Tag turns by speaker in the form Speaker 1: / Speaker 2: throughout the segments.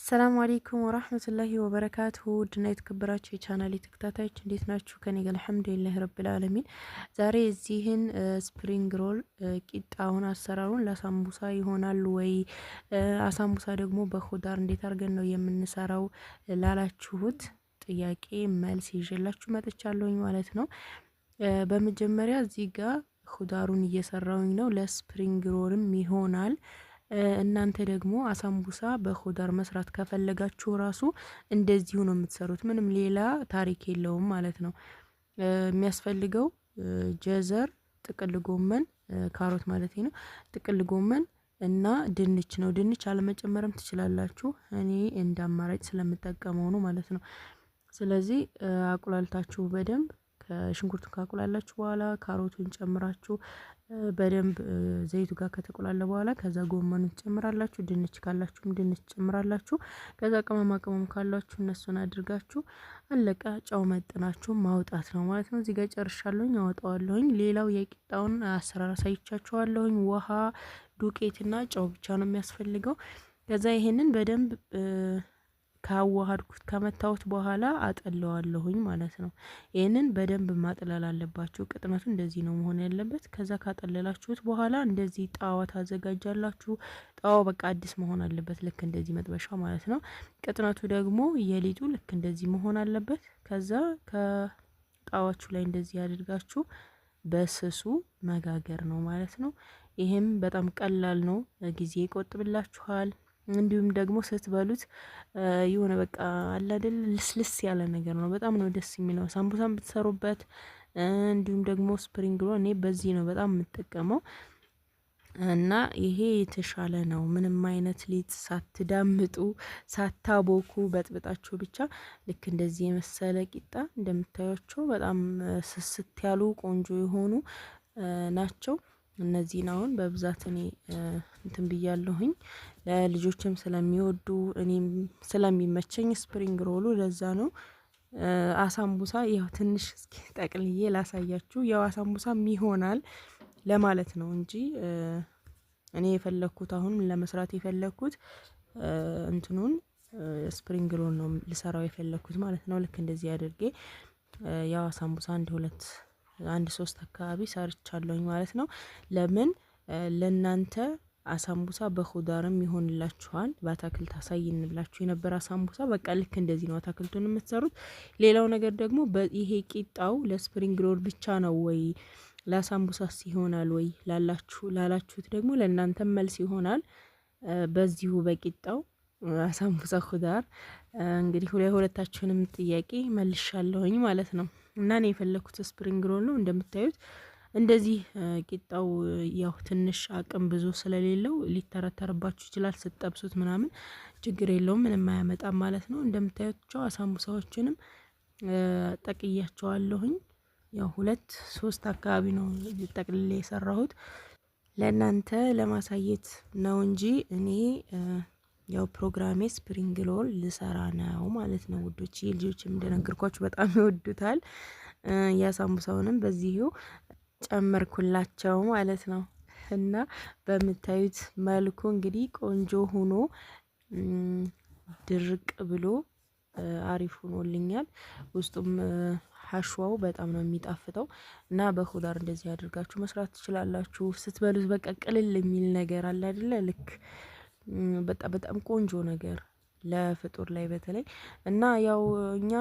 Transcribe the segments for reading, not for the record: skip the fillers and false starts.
Speaker 1: ሰላም አለይኩም ወራህመቱላሂ ወበረካቱሁ ድና የተከበራችሁ የቻናሌ ተከታታዮች እንዴት ናችሁ? ከኔ ጋር አልሐምዱሊላህ ረብል ዓለሚን። ዛሬ እዚህን ስፕሪንግ ሮል ቂጣውን አሰራሩን ለሳምቡሳ ይሆናል ወይ አሳምቡሳ ደግሞ በኹዳር እንዴት አድርገን ነው የምንሰራው ላላችሁት ጥያቄ መልስ ይዤላችሁ መጥቻለሁኝ ማለት ነው። በመጀመሪያ እዚህ ጋር ኹዳሩን እየሰራውኝ ነው። ለስፕሪንግ ሮልም ይሆናል። እናንተ ደግሞ አሳምቡሳ በኹዳር መስራት ከፈለጋችሁ ራሱ እንደዚሁ ነው የምትሰሩት። ምንም ሌላ ታሪክ የለውም ማለት ነው። የሚያስፈልገው ጀዘር፣ ጥቅል ጎመን፣ ካሮት ማለት ነው፣ ጥቅል ጎመን እና ድንች ነው። ድንች አለመጨመርም ትችላላችሁ። እኔ እንደ አማራጭ ስለምጠቀመው ነው ማለት ነው። ስለዚህ አቁላልታችሁ በደንብ ከሽንኩርቱን ካቁላላችሁ በኋላ ካሮቱን ጨምራችሁ በደንብ ዘይቱ ጋር ከተቆላለ በኋላ ከዛ ጎመኑን ትጨምራላችሁ። ድንች ካላችሁም ድንች ትጨምራላችሁ። ከዛ ቅመማ ቅመም ካላችሁ እነሱን አድርጋችሁ አለቀ። ጨው መጥናችሁ ማውጣት ነው ማለት ነው። እዚህ ጋር ጨርሻለሁኝ፣ አወጣዋለሁኝ። ሌላው የቂጣውን አሰራር አሳይቻችኋለሁኝ። ውሃ፣ ዱቄትና ጨው ብቻ ነው የሚያስፈልገው። ከዛ ይሄንን በደንብ ካዋሃድኩት ከመታወት በኋላ አጠለዋለሁኝ ማለት ነው። ይሄንን በደንብ ማጥለል አለባችሁ። ቅጥነቱ እንደዚህ ነው መሆን ያለበት። ከዛ ካጠለላችሁት በኋላ እንደዚህ ጣዋ ታዘጋጃላችሁ። ጣዋው በቃ አዲስ መሆን አለበት፣ ልክ እንደዚህ መጥበሻ ማለት ነው። ቅጥነቱ ደግሞ የሊጡ ልክ እንደዚህ መሆን አለበት። ከዛ ከጣዋችሁ ላይ እንደዚህ አድርጋችሁ በስሱ መጋገር ነው ማለት ነው። ይሄም በጣም ቀላል ነው፣ ጊዜ ይቆጥብላችኋል። እንዲሁም ደግሞ ስትበሉት የሆነ በቃ አለ አይደል ልስልስ ያለ ነገር ነው። በጣም ነው ደስ የሚለው። ሳምቡሳን ብትሰሩበት እንዲሁም ደግሞ ስፕሪንግ ሮል እኔ በዚህ ነው በጣም የምጠቀመው እና ይሄ የተሻለ ነው። ምንም አይነት ሊጥ ሳትዳምጡ ሳታቦኩ በጥብጣችሁ ብቻ ልክ እንደዚህ የመሰለ ቂጣ እንደምታዩቸው በጣም ስስት ያሉ ቆንጆ የሆኑ ናቸው። እነዚህን አሁን በብዛት እኔ እንትን ብያለሁኝ። ለልጆችም ስለሚወዱ እኔም ስለሚመቸኝ ስፕሪንግ ሮሉ ለዛ ነው። አሳምቡሳ ያው ትንሽ እስኪ ጠቅልዬ ላሳያችሁ። ያው አሳምቡሳም ይሆናል ለማለት ነው እንጂ እኔ የፈለኩት አሁን ለመስራት የፈለኩት እንትኑን ስፕሪንግ ሮል ነው ልሰራው የፈለኩት ማለት ነው። ልክ እንደዚህ አድርጌ ያው አሳምቡሳ አንድ ሶስት አካባቢ ሰርቻለሁኝ ማለት ነው። ለምን ለናንተ አሳምቡሳ በኹዳርም ይሆንላችኋል። በአታክልት አሳይንላችሁ የነበረ አሳምቡሳ በቃ ልክ እንደዚህ ነው አታክልቱን የምትሰሩት። ሌላው ነገር ደግሞ ይሄ ቂጣው ለስፕሪንግ ሮል ብቻ ነው ወይ ለአሳምቡሳስ ይሆናል ወይ ላላችሁት ደግሞ ለእናንተ መልስ ይሆናል። በዚሁ በቂጣው አሳምቡሳ ኹዳር እንግዲህ ሁለታችሁንም ጥያቄ መልሻለሁኝ ማለት ነው። እና እኔ የፈለኩት ስፕሪንግ ሮል ነው። እንደምታዩት እንደዚህ ቂጣው ያው ትንሽ አቅም ብዙ ስለሌለው ሊተረተርባችሁ ይችላል። ስትጠብሱት ምናምን ችግር የለውም፣ ምንም አያመጣም ማለት ነው። እንደምታዩቸው አሳምቡሳዎችንም ጠቅያቸዋለሁኝ። ያው 2-3 አካባቢ ነው ጠቅልሌ የሰራሁት ለእናንተ ለማሳየት ነው እንጂ እኔ ያው ፕሮግራሜ ስፕሪንግ ሮል ልሰራ ነው ማለት ነው ውዶች። ልጆችም እንደነገርኳችሁ በጣም ይወዱታል። የአሳምቡሳውንም በዚሁ ጨመርኩላቸው ማለት ነው። እና በምታዩት መልኩ እንግዲህ ቆንጆ ሆኖ ድርቅ ብሎ አሪፍ ሆኖልኛል። ውስጡም ሀሽዋው በጣም ነው የሚጣፍጠው እና በኹዳር እንደዚህ አድርጋችሁ መስራት ትችላላችሁ። ስትበሉት በቃ ቅልል የሚል ነገር አለ አይደለ? ልክ በጣም ቆንጆ ነገር ለፍጡር ላይ በተለይ እና ያው እኛ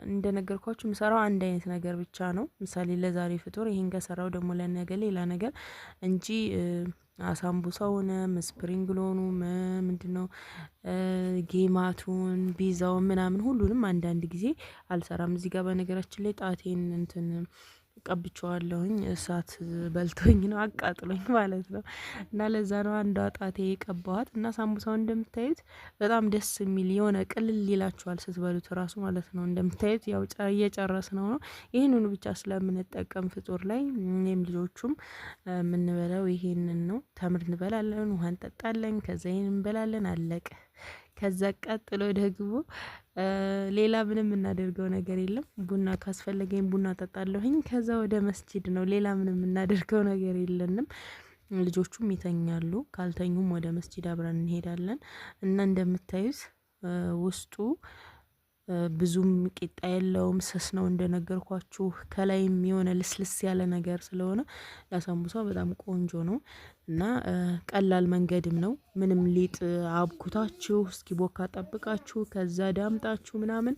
Speaker 1: እንደነገርኳችሁ ምሰራው አንድ አይነት ነገር ብቻ ነው። ምሳሌ ለዛሬ ፍጡር ይሄን ከሰራው ደግሞ ለነገ ሌላ ነገር እንጂ አሳምቡሳውንም ስፕሪንግ ሮሉንም ምንድነው ጌማቱን ቢዛውን ምናምን ሁሉንም አንዳንድ ጊዜ አልሰራም። እዚህ ጋር በነገራችን ላይ ጣቴን እንትን ቀብቼዋለሁኝ። እሳት በልቶኝ ነው አቃጥሎኝ ማለት ነው። እና ለዛ ነው አንዷ ጣቴ የቀባኋት። እና ሳምቡሳውን እንደምታዩት በጣም ደስ የሚል የሆነ ቅልል ይላችኋል ስትበሉት ራሱ ማለት ነው። እንደምታዩት ያው እየጨረስነው ነው። ይህንኑ ብቻ ስለምንጠቀም ፍጡር ላይ እኔም ልጆቹም የምንበላው ይሄንን ነው። ተምር እንበላለን፣ ውሃ እንጠጣለን፣ ከዛ ይሄን እንበላለን፣ አለቀ። ከዛ ቀጥሎ ደግሞ ሌላ ምንም እናደርገው ነገር የለም። ቡና ካስፈለገኝ ቡና ጠጣለሁኝ። ከዛ ወደ መስጂድ ነው። ሌላ ምንም እናደርገው ነገር የለንም። ልጆቹም ይተኛሉ። ካልተኙም ወደ መስጂድ አብረን እንሄዳለን እና እንደምታዩት ውስጡ ብዙም ቂጣ የለውም፣ ስስ ነው እንደነገርኳችሁ። ከላይም የሆነ ልስልስ ያለ ነገር ስለሆነ ለሳምቡሳ በጣም ቆንጆ ነው እና ቀላል መንገድም ነው። ምንም ሊጥ አብኩታችሁ እስኪቦካ ጠብቃችሁ ከዛ ዳምጣችሁ ምናምን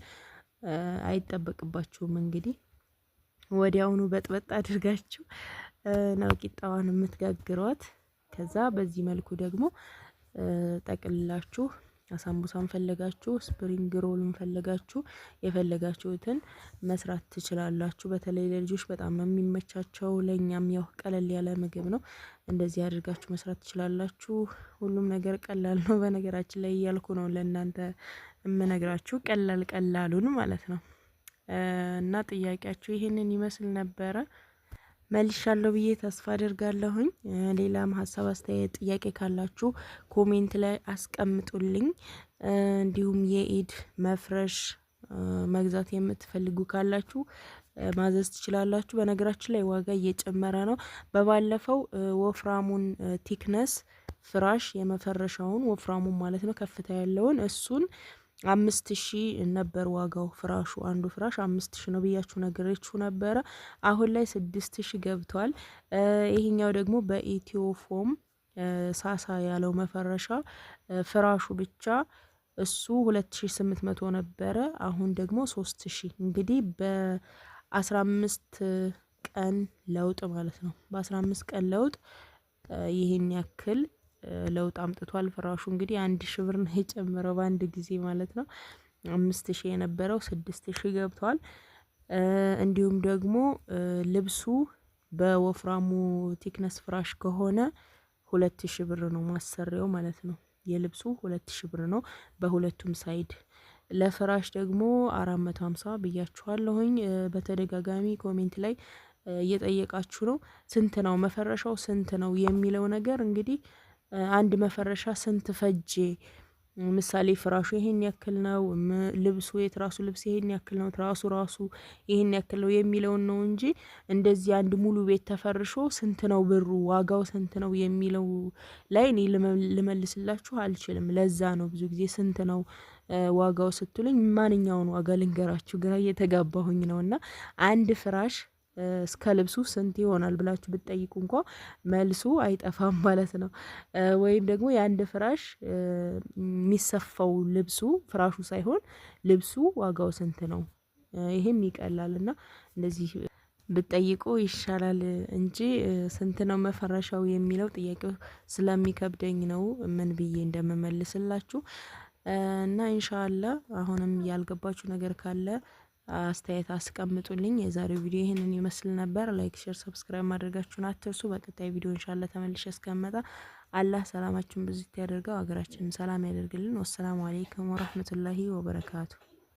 Speaker 1: አይጠበቅባችሁም። እንግዲህ ወዲያውኑ በጥበጥ አድርጋችሁ ነው ቂጣዋን የምትጋግሯት። ከዛ በዚህ መልኩ ደግሞ ጠቅልላችሁ አሳምቡሳን ፈለጋችሁ ስፕሪንግ ሮልን ፈለጋችሁ የፈለጋችሁትን መስራት ትችላላችሁ። በተለይ ለልጆች በጣም ነው የሚመቻቸው፣ ለኛም ያው ቀለል ያለ ምግብ ነው። እንደዚህ አድርጋችሁ መስራት ትችላላችሁ። ሁሉም ነገር ቀላል ነው በነገራችን ላይ እያልኩ ነው ለእናንተ የምነግራችሁ ቀላል ቀላሉን ማለት ነው። እና ጥያቄያችሁ ይሄንን ይመስል ነበረ። መልሻለሁ ብዬ ተስፋ አድርጋለሁኝ። ሌላም ሀሳብ አስተያየት ጥያቄ ካላችሁ ኮሜንት ላይ አስቀምጡልኝ። እንዲሁም የኢድ መፍረሽ መግዛት የምትፈልጉ ካላችሁ ማዘዝ ትችላላችሁ። በነገራችን ላይ ዋጋ እየጨመረ ነው። በባለፈው ወፍራሙን ቲክነስ ፍራሽ የመፈረሻውን ወፍራሙን ማለት ነው ከፍታ ያለውን እሱን 5000 ነበር ዋጋው። ፍራሹ አንዱ ፍራሽ 5000 ነው ብያችሁ ነገረችሁ ነበረ። አሁን ላይ 6000 ገብቷል። ይሄኛው ደግሞ በኢትዮ ፎም ሳሳ ያለው መፈረሻ ፍራሹ ብቻ እሱ 2800 ነበረ። አሁን ደግሞ 3000። እንግዲህ በ15 ቀን ለውጥ ማለት ነው። በ15 ቀን ለውጥ ይሄን ያክል ለውጥ አምጥቷል። ፍራሹ እንግዲህ 1000 ብር ነው የጨመረው በአንድ ጊዜ ማለት ነው። 5000 የነበረው 6000 ገብቷል። እንዲሁም ደግሞ ልብሱ በወፍራሙ ቲክነስ ፍራሽ ከሆነ 2000 ብር ነው ማሰሪያው ማለት ነው። የልብሱ 2000 ብር ነው በሁለቱም ሳይድ። ለፍራሽ ደግሞ 450 ብያችኋለሁኝ። በተደጋጋሚ ኮሜንት ላይ እየጠየቃችሁ ነው ስንት ነው መፈረሻው ስንት ነው የሚለው ነገር። እንግዲህ አንድ መፈረሻ ስንት ፈጄ፣ ምሳሌ ፍራሹ ይሄን ያክል ነው፣ ልብሱ የትራሱ ልብስ ይሄን ያክል ነው፣ ራሱ ይሄን ያክል ነው የሚለውን ነው እንጂ እንደዚህ አንድ ሙሉ ቤት ተፈርሾ ስንት ነው ብሩ ዋጋው ስንት ነው የሚለው ላይ እኔ ልመልስላችሁ አልችልም። ለዛ ነው ብዙ ጊዜ ስንት ነው ዋጋው ስትሉኝ ማንኛውን ዋጋ ልንገራችሁ ግራ እየተጋባሁኝ ነውና አንድ ፍራሽ እስከ ልብሱ ስንት ይሆናል ብላችሁ ብትጠይቁ እንኳ መልሱ አይጠፋም ማለት ነው። ወይም ደግሞ የአንድ ፍራሽ የሚሰፋው ልብሱ ፍራሹ ሳይሆን ልብሱ ዋጋው ስንት ነው፣ ይሄም ይቀላልና እንደዚህ ብትጠይቁ ይሻላል እንጂ ስንት ነው መፈረሻው የሚለው ጥያቄው ስለሚከብደኝ ነው ምን ብዬ እንደምመልስላችሁ። እና ኢንሻአላህ አሁንም ያልገባችሁ ነገር ካለ አስተያየት አስቀምጡልኝ። የዛሬው ቪዲዮ ይሄንን ይመስል ነበር። ላይክ፣ ሼር፣ ሰብስክራይብ ማድረጋችሁን አትርሱ። በቀጣይ ቪዲዮ ኢንሻአላህ ተመልሼ እስከመጣ አላህ ሰላማችሁን ብዙ ያደርገው፣ ሀገራችንን ሰላም ያደርግልን። ወሰላሙ አለይኩም ወራህመቱላሂ ወበረካቱ።